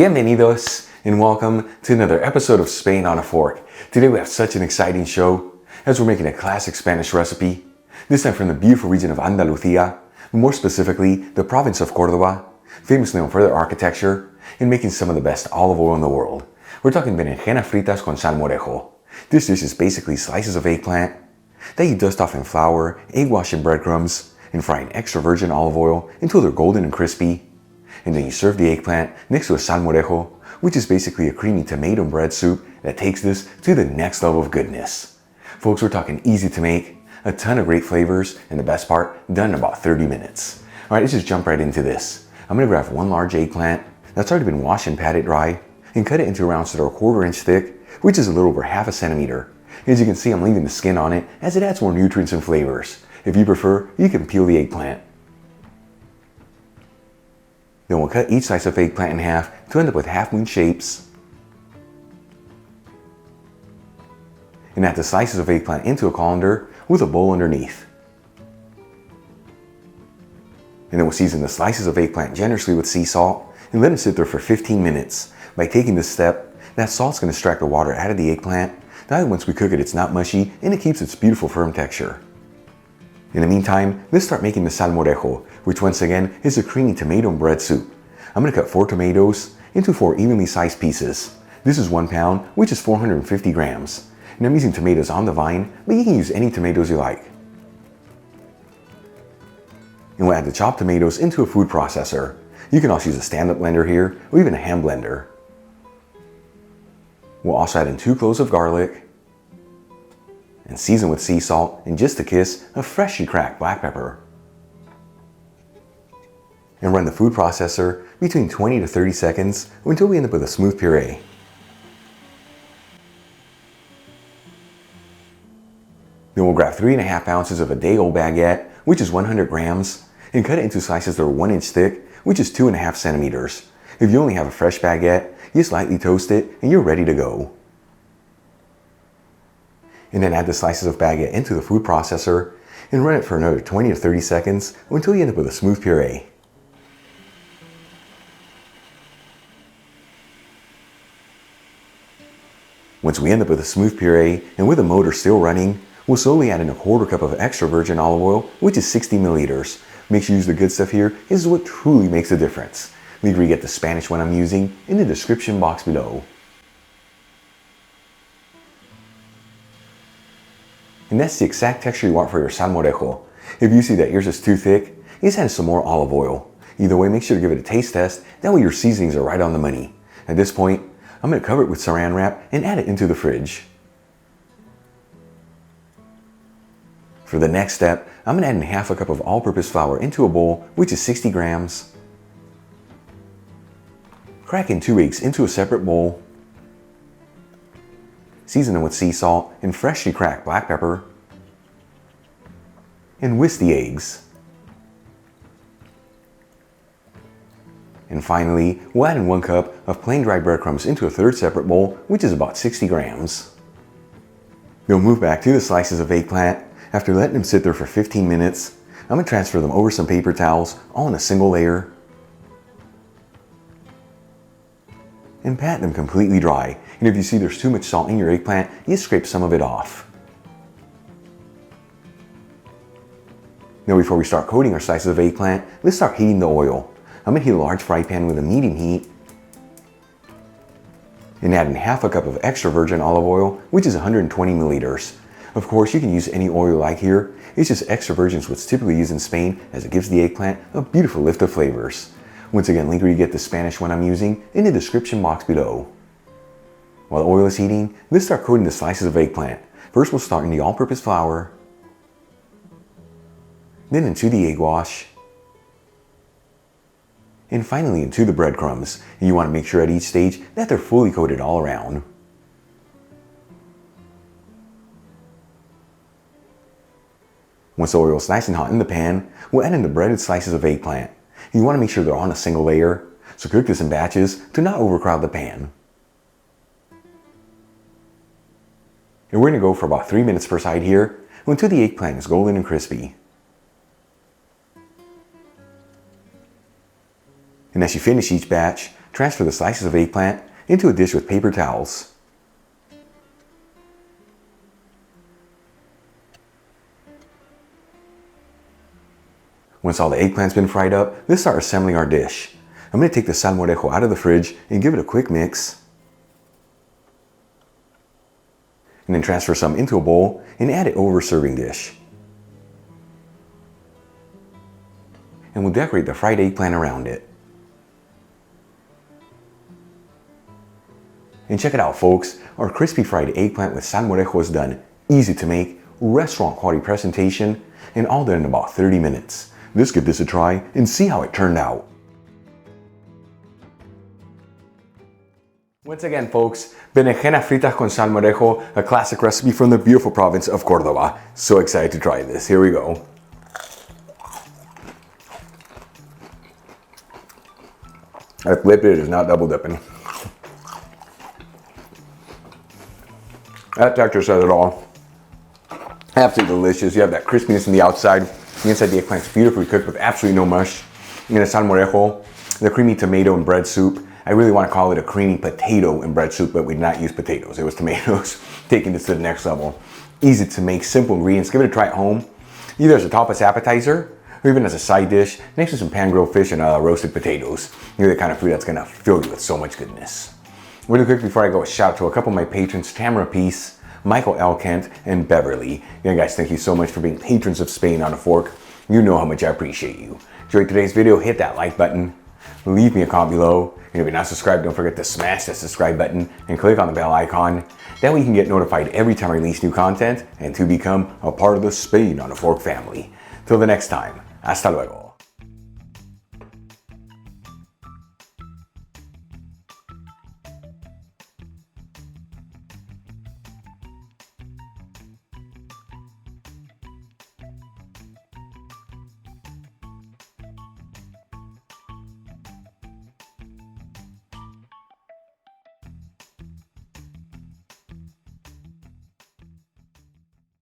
Bienvenidos and welcome to another episode of Spain on a Fork. Today we have such an exciting show as we're making a classic Spanish recipe, this time from the beautiful region of Andalucía, more specifically the province of Córdoba, famously known for their architecture and making some of the best olive oil in the world. We're talking berenjenas fritas con salmorejo. This dish is basically slices of eggplant that you dust off in flour, egg wash and breadcrumbs, and fry in extra virgin olive oil until they're golden and crispy. And then you serve the eggplant next to a salmorejo, which is basically a creamy tomato and bread soup that takes this to the next level of goodness. Folks, we're talking easy to make, a ton of great flavors, and the best part, done in about 30 minutes. Alright, let's just jump right into this. I'm going to grab one large eggplant that's already been washed and patted dry, and cut it into rounds that are 1/4 inch thick, which is a little over 1/2 centimeter. As you can see, I'm leaving the skin on it as it adds more nutrients and flavors. If you prefer, you can peel the eggplant. Then we'll cut each slice of eggplant in half to end up with half-moon shapes. And add the slices of eggplant into a colander with a bowl underneath. And then we'll season the slices of eggplant generously with sea salt and let them sit there for 15 minutes. By taking this step, that salt's going to extract the water out of the eggplant. That way once we cook it, it's not mushy and it keeps its beautiful firm texture. In the meantime, let's start making the salmorejo, which once again is a creamy tomato and bread soup. I'm going to cut 4 tomatoes into 4 evenly sized pieces. This is 1 pound, which is 450 grams. And I'm using tomatoes on the vine, but you can use any tomatoes you like. And we'll add the chopped tomatoes into a food processor. You can also use a stand-up blender here, or even a hand blender. We'll also add in 2 cloves of garlic, and season with sea salt and just a kiss of freshly cracked black pepper. And run the food processor between 20 to 30 seconds until we end up with a smooth puree. Then we'll grab 3½ ounces of a day-old baguette, which is 100 grams, and cut it into slices that are 1 inch thick, which is 2½ centimeters. If you only have a fresh baguette, you just lightly toast it and you're ready to go. And then add the slices of baguette into the food processor and run it for another 20 to 30 seconds until you end up with a smooth puree. Once we end up with a smooth puree and with the motor still running, we'll slowly add in 1/4 cup of extra virgin olive oil, which is 60 milliliters. Make sure you use the good stuff here. This is what truly makes a difference. Leave where you get the Spanish one I'm using in the description box below. And that's the exact texture you want for your salmorejo. If you see that yours is too thick, just add some more olive oil. Either way, make sure to give it a taste test. That way your seasonings are right on the money. At this point, I'm going to cover it with saran wrap and add it into the fridge. For the next step, I'm going to add in 1/2 cup of all-purpose flour into a bowl, which is 60 grams. Crack in 2 eggs into a separate bowl. Season them with sea salt and freshly cracked black pepper. And whisk the eggs. And finally, we'll add in 1 cup of plain dry breadcrumbs into a 3rd separate bowl, which is about 60 grams. We'll move back to the slices of eggplant. After letting them sit there for 15 minutes, I'm going to transfer them over some paper towels, all in a single layer. And pat them completely dry. And if you see there's too much salt in your eggplant, you scrape some of it off. Now before we start coating our slices of eggplant, let's start heating the oil. I'm going to heat a large fry pan with a medium heat. And add in 1/2 cup of extra virgin olive oil, which is 120 milliliters. Of course, you can use any oil you like here. It's just extra virgin is what's typically used in Spain, as it gives the eggplant a beautiful lift of flavors. Once again, link where you get the Spanish one I'm using in the description box below. While the oil is heating, let's start coating the slices of eggplant. First, we'll start in the all-purpose flour, then into the egg wash, and finally into the breadcrumbs. And you want to make sure at each stage that they're fully coated all around. Once the oil is nice and hot in the pan, we'll add in the breaded slices of eggplant. You want to make sure they're on a single layer, so cook this in batches to not overcrowd the pan. And we're going to go for about 3 minutes per side here until the eggplant is golden and crispy. And as you finish each batch, transfer the slices of eggplant into a dish with paper towels. Once all the eggplant's been fried up, let's start assembling our dish. I'm going to take the salmorejo out of the fridge and give it a quick mix. And then transfer some into a bowl and add it over a serving dish. And we'll decorate the fried eggplant around it. And check it out, folks. Our crispy fried eggplant with salmorejo is done. Easy to make, restaurant quality presentation, and all done in about 30 minutes. Let's give this a try and see how it turned out. Once again, folks, berenjenas fritas con salmorejo, a classic recipe from the beautiful province of Córdoba. So excited to try this. Here we go. I flipped it, it's not double dipping. That texture says it all. Absolutely delicious. You have that crispiness on the outside. The inside of the eggplant's beautifully cooked with absolutely no mush. And the salmorejo, the creamy tomato and bread soup. I really want to call it a creamy potato and bread soup, but we did not use potatoes. It was tomatoes, taking this to the next level. Easy to make, simple ingredients. Give it a try at home, either as a tapas appetizer or even as a side dish, next to some pan-grilled fish and roasted potatoes. You're the kind of food that's going to fill you with so much goodness. Really quick before I go, a shout out to a couple of my patrons, Tamara Peace, Michael L. Kent, and Beverly. You guys, thank you so much for being patrons of Spain on a Fork. You know how much I appreciate you. Enjoyed today's video, hit that like button, leave me a comment below, and if you're not subscribed, don't forget to smash that subscribe button and click on the bell icon. That way you can get notified every time I release new content and to become a part of the Spain on a Fork family. Till the next time, hasta luego.